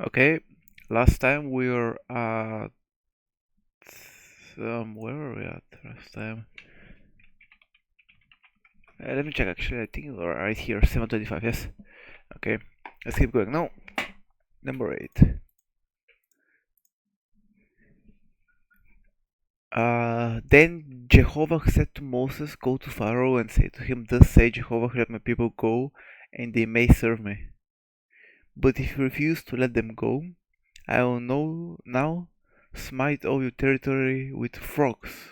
Okay, last time we were at where were we at last time? Let me check actually. I think we were right here, 725. Yes. Okay, let's keep going. Now, number 8. Then Jehovah said to Moses, "Go to Pharaoh and say to him, Thus say Jehovah, let my people go, and they may serve me. But if you refuse to let them go, I will now smite all your territory with frogs."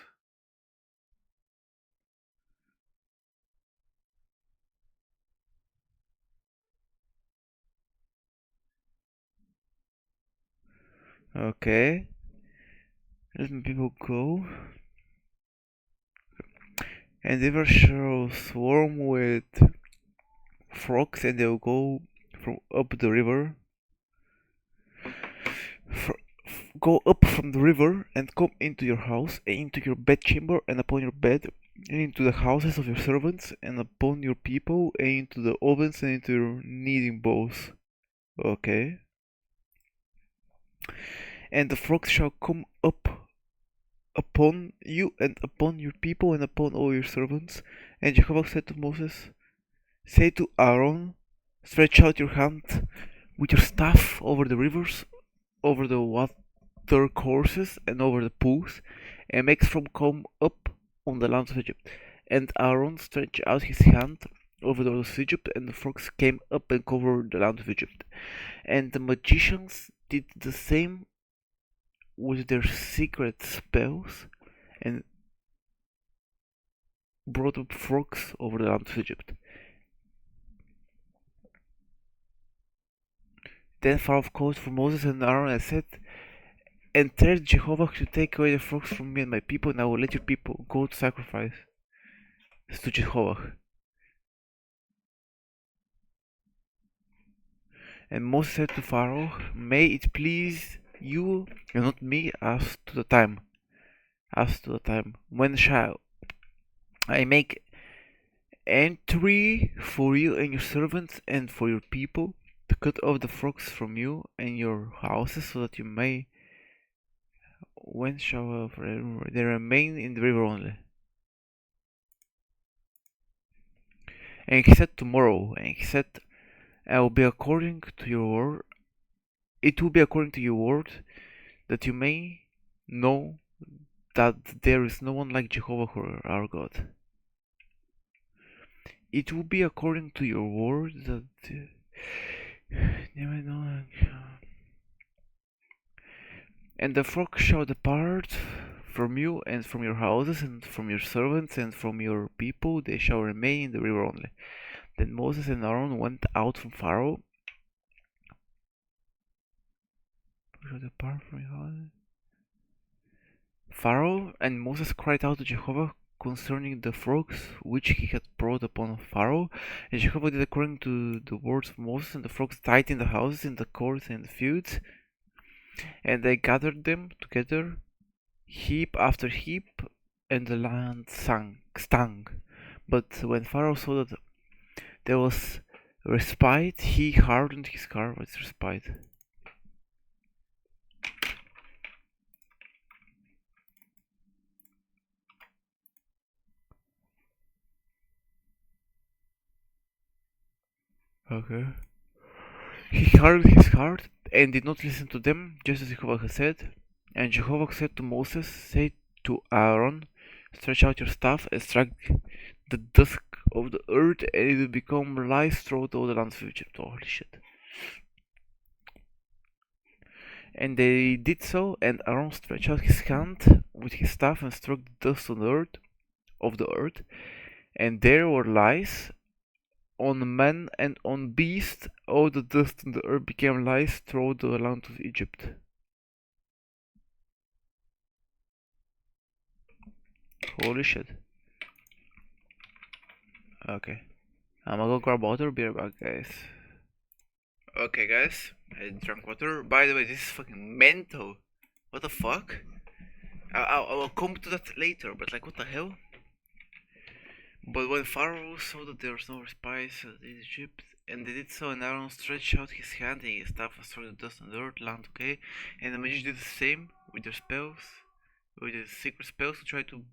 Okay, let my people go, and the river shall swarm with frogs, and they will go from up the river, go up from the river, and come into your house, and into your bedchamber, and upon your bed, and into the houses of your servants, and upon your people, and into the ovens, and into your kneading bowls. Okay. And the frogs shall come up upon you, and upon your people, and upon all your servants. And Jehovah said to Moses, Say to Aaron, Stretch out your hand with your staff over the rivers, over the water courses, and over the pools, and make from come up on the land of Egypt. And Aaron stretched out his hand over the land of Egypt, and the frogs came up and covered the land of Egypt. And the magicians did the same with their secret spells, and brought up frogs over the land of Egypt. Then Pharaoh called for Moses and Aaron and said, Enter Jehovah to take away the frogs from me and my people, and I will let your people go to sacrifice to Jehovah. And Moses said to Pharaoh, May it please you and not me as to the time. When shall I make entry for you and your servants and for your people to cut off the frogs from you and your houses, so that you may. When shall they remain in the river only? And he said tomorrow, and he said, I will be according to your word. It will be according to your word, that you may know that there is no one like Jehovah our God. It will be according to your word that you may know. And the flock shall depart from you, and from your houses, and from your servants, and from your people, they shall remain in the river only. Then Moses and Aaron went out from Pharaoh. Shall depart from your houses. Pharaoh and Moses cried out to Jehovah concerning the frogs which he had brought upon Pharaoh. And Jehovah did according to the words of Moses, and the frogs died in the houses, in the courts, and the fields. And they gathered them together, heap after heap, and the land stunk. But when Pharaoh saw that there was respite, he hardened his heart. What's respite? Okay. He hardened his heart and did not listen to them, just as Jehovah had said. And Jehovah said to Moses, Say to Aaron, Stretch out your staff and strike the dust of the earth, and it will become lice throughout all the lands of Egypt. Holy shit. And they did so, and Aaron stretched out his hand with his staff and struck the dust on the earth of the earth, and there were lice on man and on beast. All the dust on the earth became lice throughout the land of Egypt. Holy shit. Okay. I'm gonna go grab water, be right back, guys. Okay, guys. I drank water. By the way, this is fucking mental. What the fuck? I will come to that later, but like, what the hell? But when Pharaoh saw that there was no spice in Egypt, And they did so, and Aaron stretched out his hand and his staff and struck the dust and dirt, land, okay? And the magician did the same with their spells, with the secret spells to try to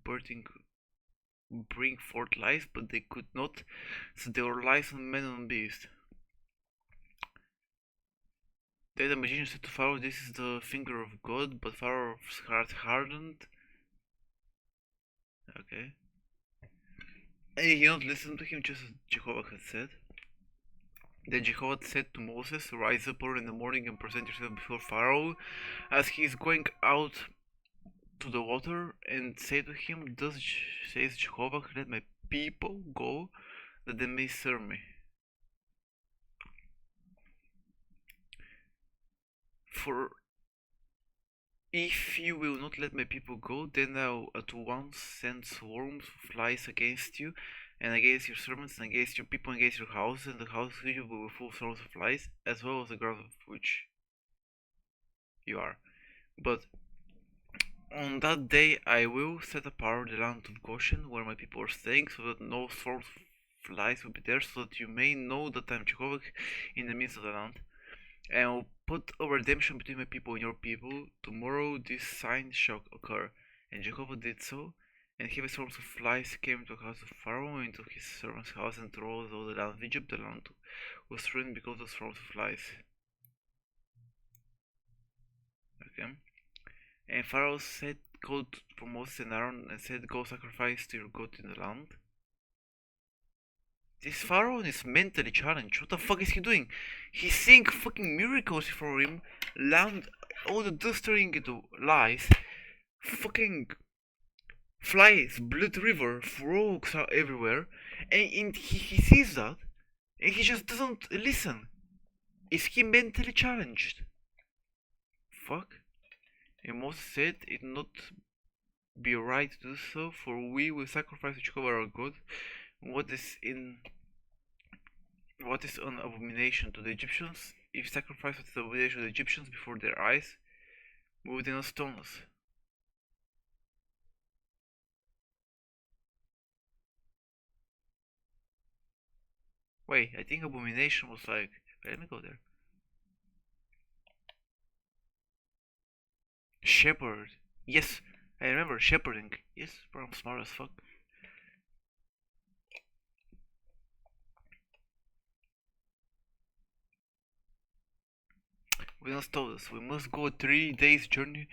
bring forth lice, but they could not, so they were lice on men and beasts. Then the magician said to Pharaoh, "This is the finger of God," but Pharaoh's heart hardened. Okay. And he did not listen to him, just as Jehovah had said. Then Jehovah said to Moses, "Rise up early in the morning and present yourself before Pharaoh as he is going out to the water, and say to him, Thus says Jehovah, let my people go, that they may serve me. For if you will not let my people go, then I will at once send swarms of lice against you, and against your servants, and against your people, and against your houses, and the houses of you will be full of swarms of lice, as well as the ground of which you are. But on that day I will set apart the land of Goshen, where my people are staying, so that no swarms of lice will be there, so that you may know that I am Jehovah in the midst of the land. And I will put a redemption between my people and your people. Tomorrow this sign shall occur. And Jehovah did so, and heavy swarms of lice came to the house of Pharaoh, and to his servant's house, and throughout all the land of Egypt. The land was ruined because of swarms of lice. Okay. And Pharaoh said, called for Moses and Aaron and said, "Go sacrifice to your God in the land." This Pharaoh is mentally challenged. What the fuck is he doing? He's seeing fucking miracles for him. Land, all the dust turning into lice. Fucking flies, blood river, frogs are everywhere. And he sees that. And he just doesn't listen. Is he mentally challenged? Fuck. And Moses said it not be right to do so, for we will sacrifice to Jehovah our God what is an abomination to the Egyptians. If sacrifice was an abomination to the Egyptians before their eyes, will they not stone us? Wait, I think abomination was like. Wait, let me go there. Shepherd. Yes, I remember shepherding. Yes, bro, I'm smart as fuck. We must told us we must go a 3 days journey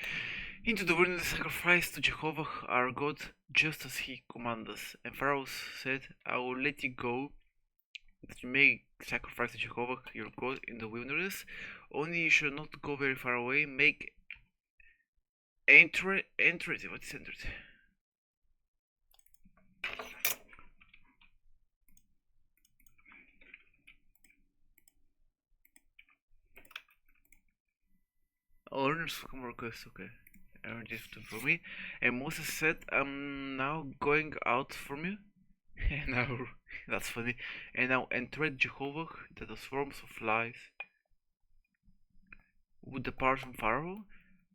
into the wilderness to sacrifice to Jehovah our God, just as he commanded us. And Pharaoh said, I will let you go, that you may sacrifice to Jehovah your God in the wilderness. Only you should not go very far away. Make enter it. What is entered? Oh, earners come request. Okay, earn this for me. And Moses said, I'm now going out from you. And now, that's funny. And now entreat Jehovah that the swarms of flies would depart from Pharaoh,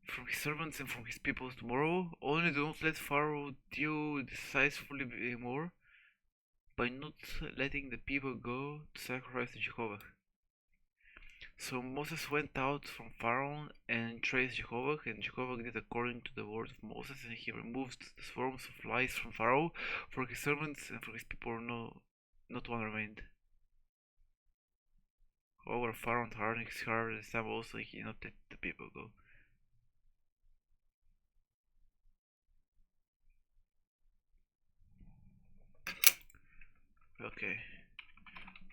from his servants, and from his people tomorrow. Only do not let Pharaoh deal decisively anymore by not letting the people go to sacrifice to Jehovah. So Moses went out from Pharaoh and traced Jehovah, and Jehovah did according to the word of Moses, and he removed the swarms of flies from Pharaoh, for his servants and for his people not one remained. However, Pharaoh hardened his heart this time also, he did not let the people go. Okay.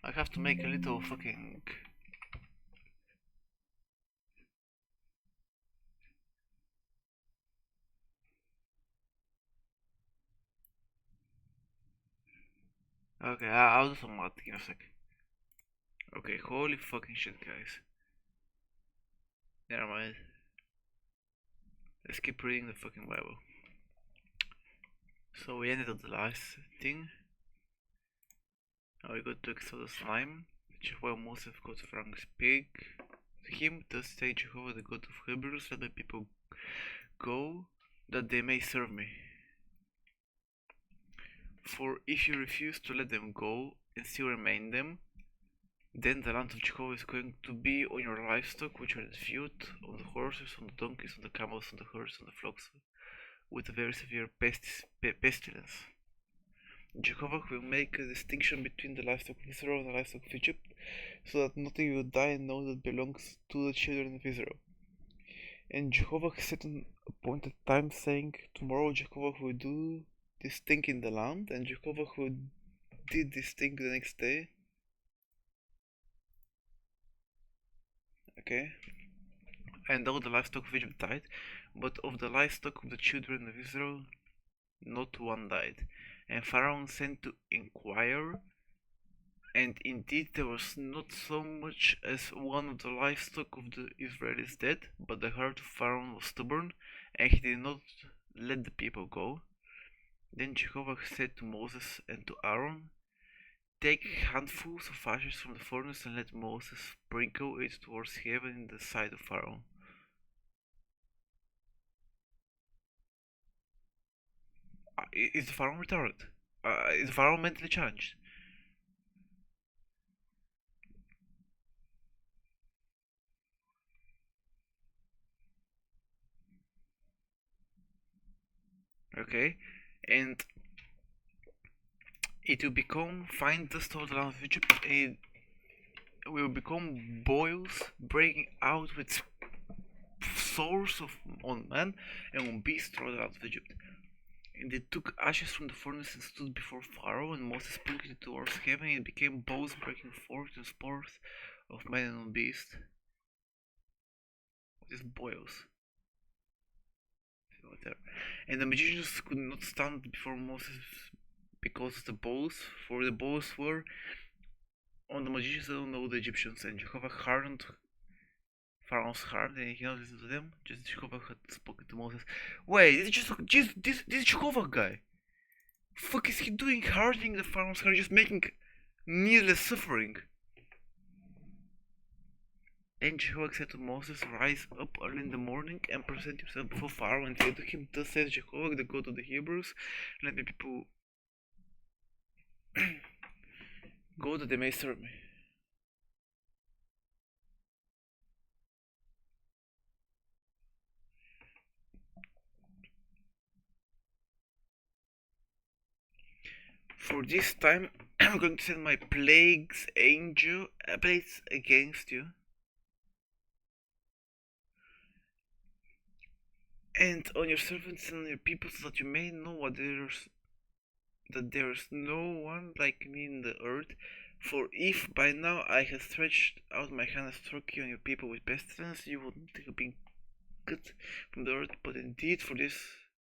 I have to make a little fucking... Okay, I'll do some math in a sec. Okay, holy fucking shit, guys. Never mind. Let's keep reading the fucking Bible. So we ended up the last thing. Now we got to exile the slime. Jehovah Moses got Frank's pig. To him, thus say Jehovah the God of Hebrews, let my people go, that they may serve me. For if you refuse to let them go, and still remain them, Then the land of Jehovah is going to be on your livestock, which are in the field, on the horses, on the donkeys, on the camels, on the herds, on the flocks, with a very severe pestilence. Jehovah will make a distinction between the livestock of Israel and the livestock of Egypt, so that nothing will die and all that belongs to the children of Israel. And Jehovah set an appointed time, saying, tomorrow Jehovah will do this thing in the land, and Jehovah will did this thing the next day. Okay? And all the livestock of Egypt died, but of the livestock of the children of Israel not one died. And Pharaoh sent to inquire, and indeed there was not so much as one of the livestock of the Israelites dead, but the heart of Pharaoh was stubborn, and he did not let the people go. Then Jehovah said to Moses and to Aaron, take handfuls of ashes from the furnace and let Moses sprinkle it towards heaven in the sight of Pharaoh. Is the Pharaoh retarded? Is the Pharaoh mentally challenged? Okay, and it will become fine dust over the land of Egypt, and it will become boils breaking out with sores on man and on beasts throughout the land of Egypt. And they took ashes from the furnace and stood before Pharaoh, and Moses sprinkled it towards heaven, and it became boils breaking forth and spores of man and on beast. What is boils? And the magicians could not stand before Moses because of the bows, for the bows were on the magicians and all the Egyptians, and Jehovah hardened Pharaoh's heart, and he not listened to them, just Jehovah had spoken to Moses. Wait, this Jehovah guy. Fuck is he doing hardening the Pharaoh's heart, just making needless suffering? Then Jehovah said to Moses, rise up early in the morning and present yourself before Pharaoh and say to him, thus says Jehovah, the God of the Hebrews, let my people go that they may serve me. For this time I'm going to send my plagues against you, and on your servants and on your people, so that you may know that there is no one like me in the earth. For if by now I had stretched out my hand and struck you and your people with pestilence, you would not have been cut from the earth. But indeed, for this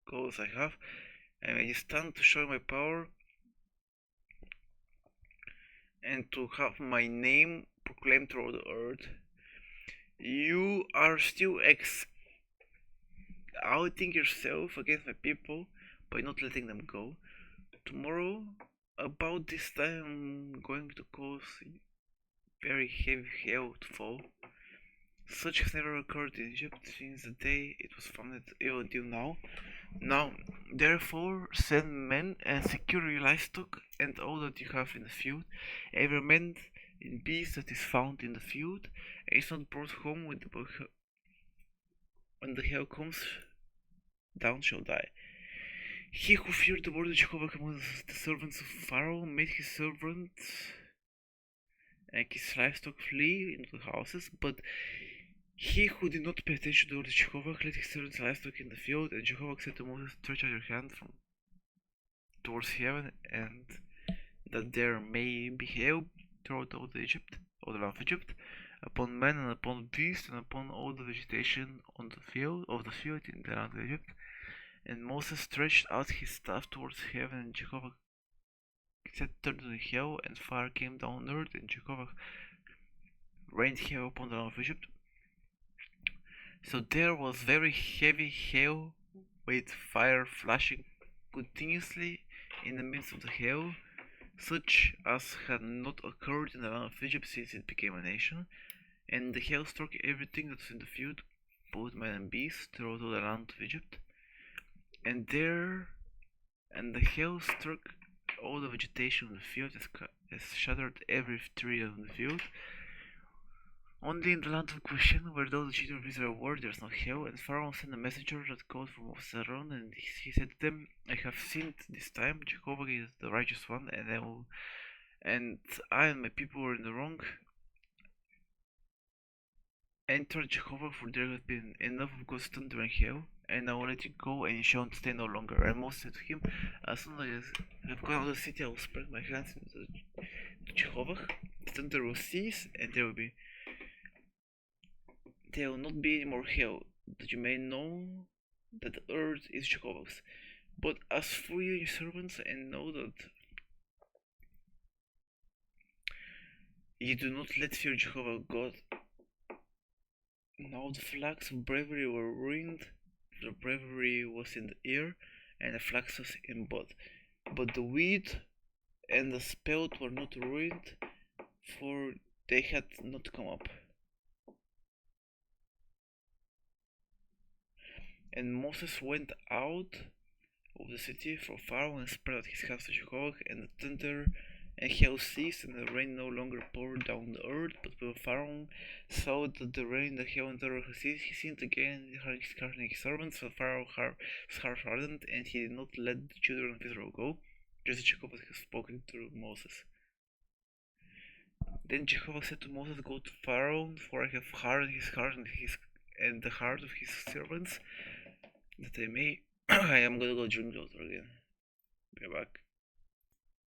cause I have, and I stand to show my power and to have my name proclaimed throughout the earth. You are still outing yourself against my people by not letting them go. Tomorrow, about this time, I'm going to cause very heavy hail to fall. Such has never occurred in Egypt since the day it was founded until now. Now, therefore, send men and secure your livestock and all that you have in the field, every man in beast that is found in the field, and is not brought home when the hail comes down shall die. He who feared the word of Jehovah among the servants of Pharaoh made his servants and his livestock flee into the houses, but he who did not pay attention to the word of Jehovah let his servants livestock in the field, and Jehovah said to Moses, stretch out your hand towards heaven, and that there may be hail throughout all the land of Egypt, upon men and upon beasts and upon all the vegetation on the field in the land of Egypt. And Moses stretched out his staff towards heaven, and Jehovah said, turn to the hail, and fire came down on earth, and Jehovah rained hail upon the land of Egypt. So there was very heavy hail with fire flashing continuously in the midst of the hail, such as had not occurred in the land of Egypt since it became a nation. And the hail struck everything that was in the field, both man and beast, throughout all the land of Egypt. And the hail struck all the vegetation of the field has shattered every tree on the field. Only in the land of Goshen, where those children of Israel were, there is no hell. And Pharaoh sent a messenger that called for Aaron, and he said to them, I have sinned this time. Jehovah is the righteous one, and I and my people were in the wrong. Enter Jehovah, for there has been enough of God's thunder and hail, and I will let you go, and you shall not stay no longer. And Moses said to him, as soon as I have gone out of the city, I will spread my hands to Jehovah. The thunder will cease, and there will not be any more hail, that you may know that the earth is Jehovah's. But as for you, your servants, and know that you do not let fear Jehovah God. Now the flags of bravery were ruined, the bravery was in the ear, and the flax was in bud. But the wheat and the spelt were not ruined, for they had not come up. And Moses went out of the city from Pharaoh and spread out his hands to Jehovah, and the thunder and hail ceased, and the rain no longer poured down the earth. But when Pharaoh saw that the rain, the hail, and the thunder had ceased, he sinned again, hardening his servants. So Pharaoh's heart hardened, and he did not let the children of Israel go, just as Jehovah had spoken through Moses. Then Jehovah said to Moses, go to Pharaoh, for I have hardened his heart and the heart of his servants, that they may. I am gonna go drink water again. Be back.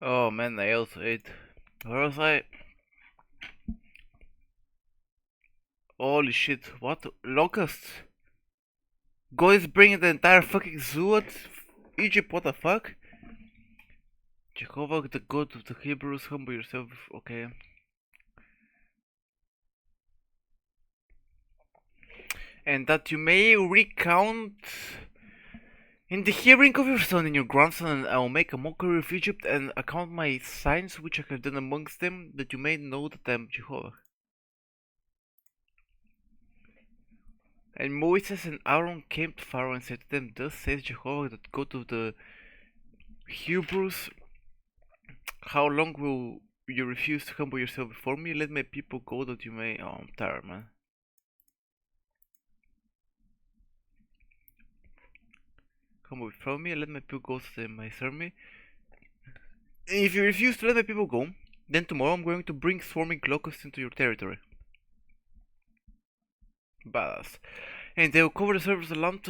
Oh man, I also ate. Where was I? Holy shit, what? Locusts? God is bringing the entire fucking zoo at Egypt, what the fuck? Jehovah, the God of the Hebrews, humble yourself, okay. And that you may recount in the hearing of your son and your grandson, and I will make a mockery of Egypt, and account my signs which I have done amongst them, that you may know that I am Jehovah. And Moses and Aaron came to Pharaoh and said to them, thus says Jehovah, that God of the Hebrews, how long will you refuse to humble yourself before me? Let my people go, that you may... Oh, I'm tired, man. Humble before me, let my people go, so they may serve me. If you refuse to let my people go, then tomorrow I'm going to bring swarming locusts into your territory. Badass. And they will cover the surface of the land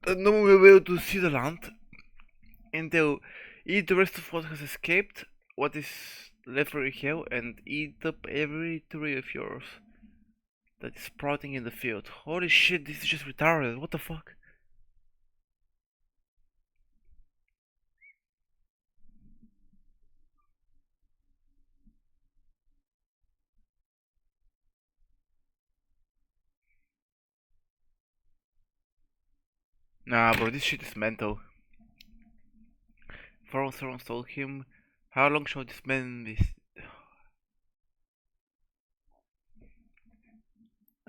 no one will be able to see the land. And they'll eat the rest of what has escaped, what is left for hell, and eat up every tree of yours that is sprouting in the field. Holy shit, this is just retarded. What the fuck? Nah, bro, this shit is mental. Pharaoh's servants told him, how long shall this man be?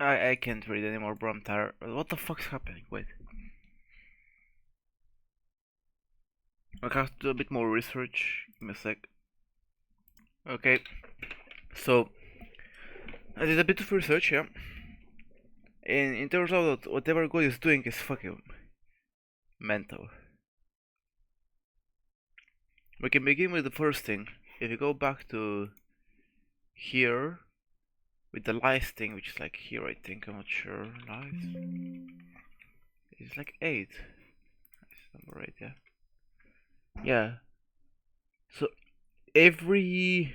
I can't read anymore, bro, I'm tired. What the fuck's happening? Wait. I have to do a bit more research. Give me a sec. Okay. So, I did a bit of research, yeah. And it turns out that whatever God is doing is fucking mental. We can begin with the first thing. If you go back to here, with the lice thing, which is like here, I think, I'm not sure. Lice. It's like 8. That's number 8, yeah. Yeah. So every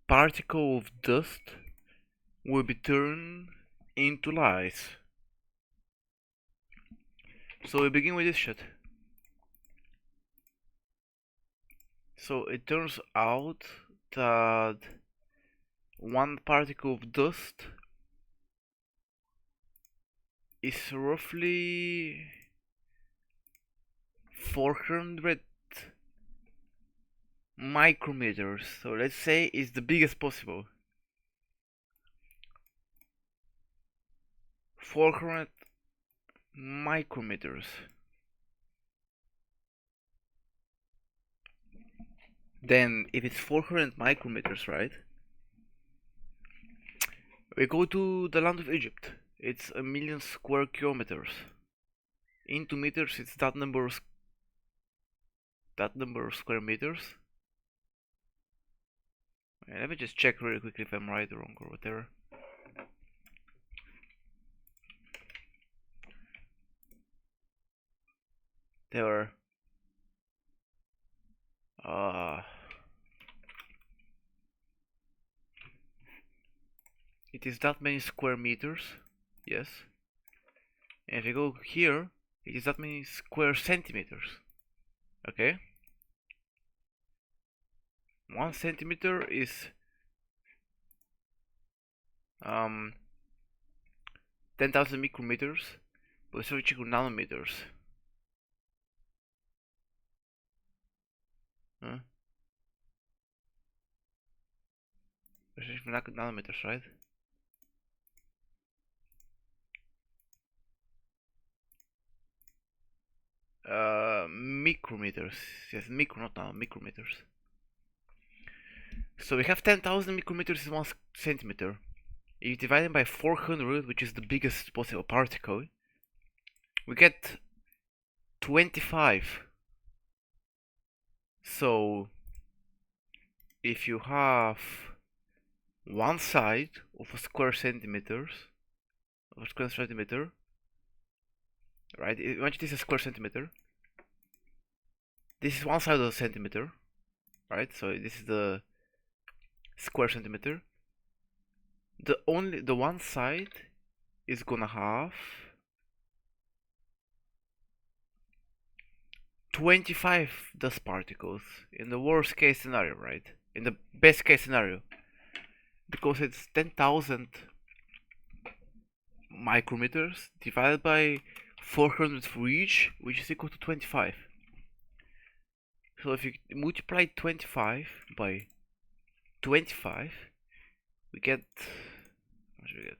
particle of dust will be turned into lice. So we begin with this shit. So it turns out that one particle of dust is roughly 400 micrometers. So let's say it's the biggest possible. 400 micrometers. Then if it's 400 micrometers, right? We go to the land of Egypt. It's 1,000,000 square kilometers. Into meters, it's that number of square meters. Let me just check really quickly if I'm right or wrong or whatever. There are it is that many square meters, yes. And if you go here, it is that many square centimeters. Okay. 1 centimeter is 10,000 micrometers, but it's switching to nanometers. Huh? Nanometers, right? Micrometers. Yes, not now, micrometers. So we have 10,000 micrometers is 1 centimeter. If you divide it by 400, which is the biggest possible particle, we get 25. So if you have one side of a square centimeter, right? Imagine this is a square centimeter. This is one side of a centimeter, right? So this is the square centimeter. The one side is gonna have 25 dust particles in the worst case scenario, right? In the best case scenario, because it's 10,000 micrometers divided by 400 for each, which is equal to 25. So if you multiply 25 by 25, we get, what should we get?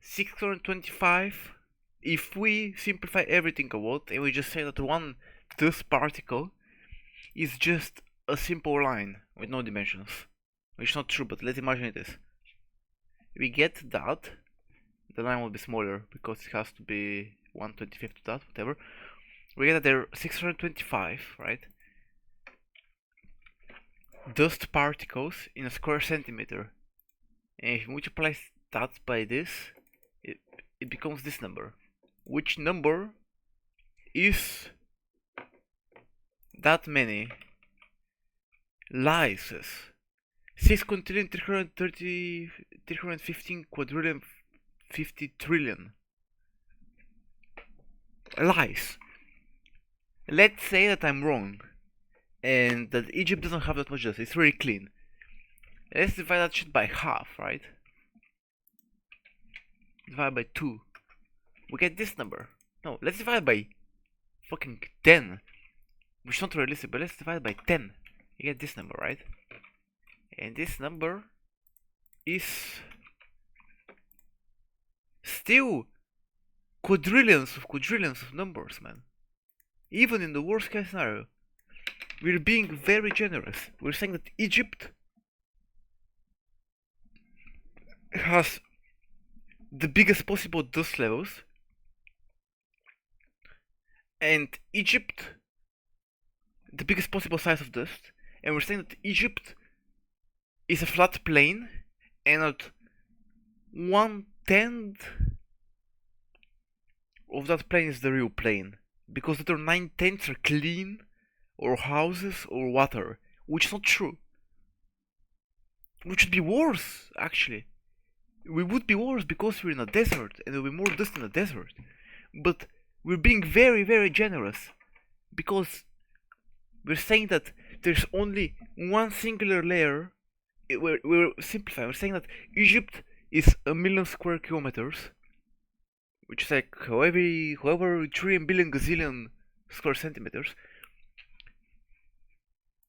625. If we simplify everything a lot and we just say that one dust particle is just a simple line with no dimensions, which is not true, but let's imagine it is. We get that the line will be smaller because it has to be 1/25 to that, whatever. We get that there are 625, right? Dust particles in a square centimeter. And if you multiply that by this, it becomes this number. Which number is that many lices? 6 quintillion, 330, 315 quadrillion, 50 trillion lice. Let's say that I'm wrong and that Egypt doesn't have that much dust, it's really clean. Let's divide that shit by half, right? Divide by 2. We get this number. No, let's divide by fucking 10. Which is not realistic, but let's divide by 10. You get this number, right? And this number is still quadrillions of numbers, man. Even in the worst case scenario, we're being very generous. We're saying that Egypt has the biggest possible dust levels, and Egypt the biggest possible size of dust, and we're saying that Egypt is a flat plane and that 1/10 of that plane is the real plane, because the other 9/10 are clean or houses or water, which is not true. Which would be worse, actually. We would be worse because we're in a desert and there will be more dust in the desert. But we're being very, very generous because we're saying that there's only one singular layer. We're simplifying. We're saying that Egypt is 1,000,000 square kilometers, which is like however trillion, billion, gazillion square centimeters.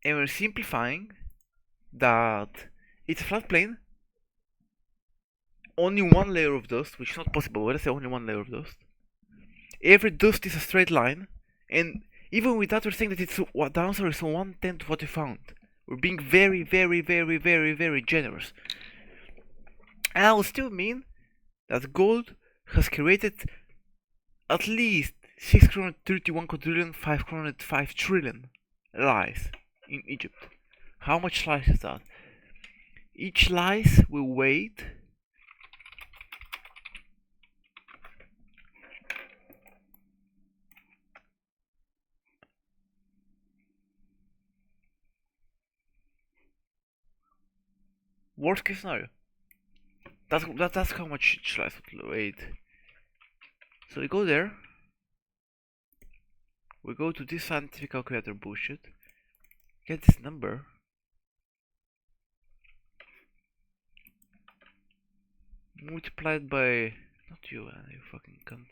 And we're simplifying that it's a flat plane, only one layer of dust, which is not possible, but let's say only one layer of dust. Every dust is a straight line, and Even with that, we're saying that the answer is 1/10 of what we found. We're being very, very, very, very, very generous. And that will still mean that gold has created at least 631 quadrillion, 505 trillion lice in Egypt. How much lice is that? Each lice will weight worst case scenario. That's how much each lice would weight. So we go there. We go to this scientific calculator bullshit. Get this number. Multiplied by... Not you, man, you fucking cunt.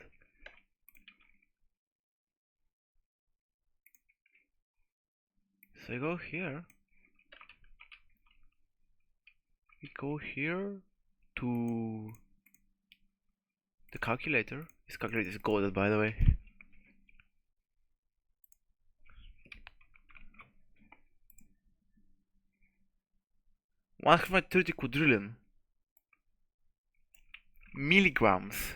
So I go here. We go here to the calculator. This calculator is golded, by the way. One hundred 30 quadrillion milligrams.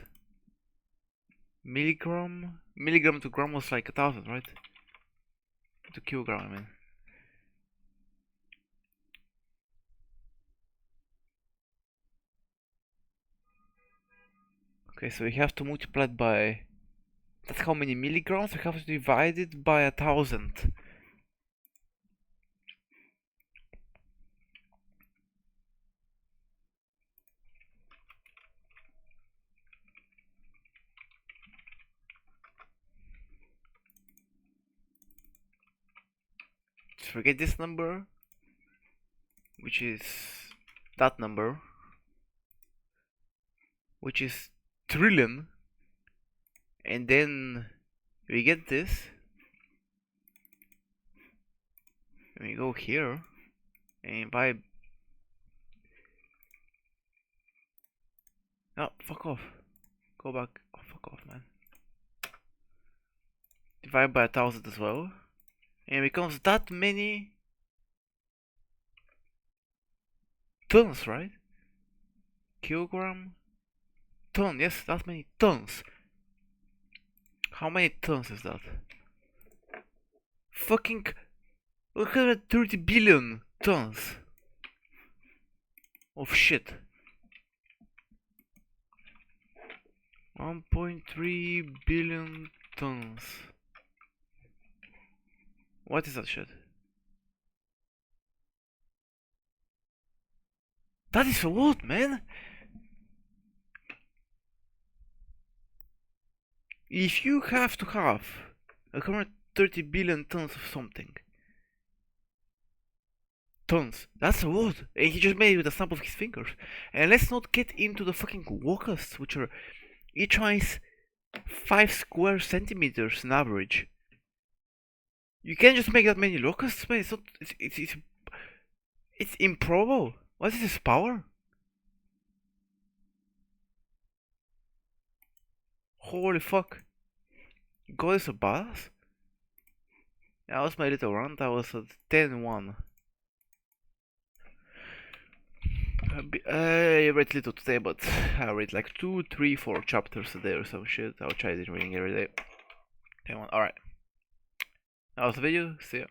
Milligram to gram was like 1,000, right? To kilogram, I mean. Okay, so we have to multiply it by... That's how many milligrams? We have to divide it by 1,000. Just forget this number, which is that number, which is trillion, and then we get this, and we go here, and by... Oh, fuck off. Go back. Oh, fuck off, man. Divide by 1,000 as well, and it becomes that many tons, right? Kilogram? Ton, yes, that many tons. How many tons is that? Fucking 130 billion tons of shit. 1.3 billion tons. What is that shit? That is a lot, man. If you have to have 130 billion tons of something, tons, that's a lot. And he just made it with a snap of his fingers. And let's not get into the fucking locusts, which are each one is 5 square centimeters on average. You can't just make that many locusts, man. It's not. It's improbable. What is his power? Holy fuck. God is a badass. That was my little rant. I was at 10-1. I read little today, but I read like 2, 3, 4 chapters a day or some shit. I'll try reading every day. 10-1. Alright. That was the video. See ya.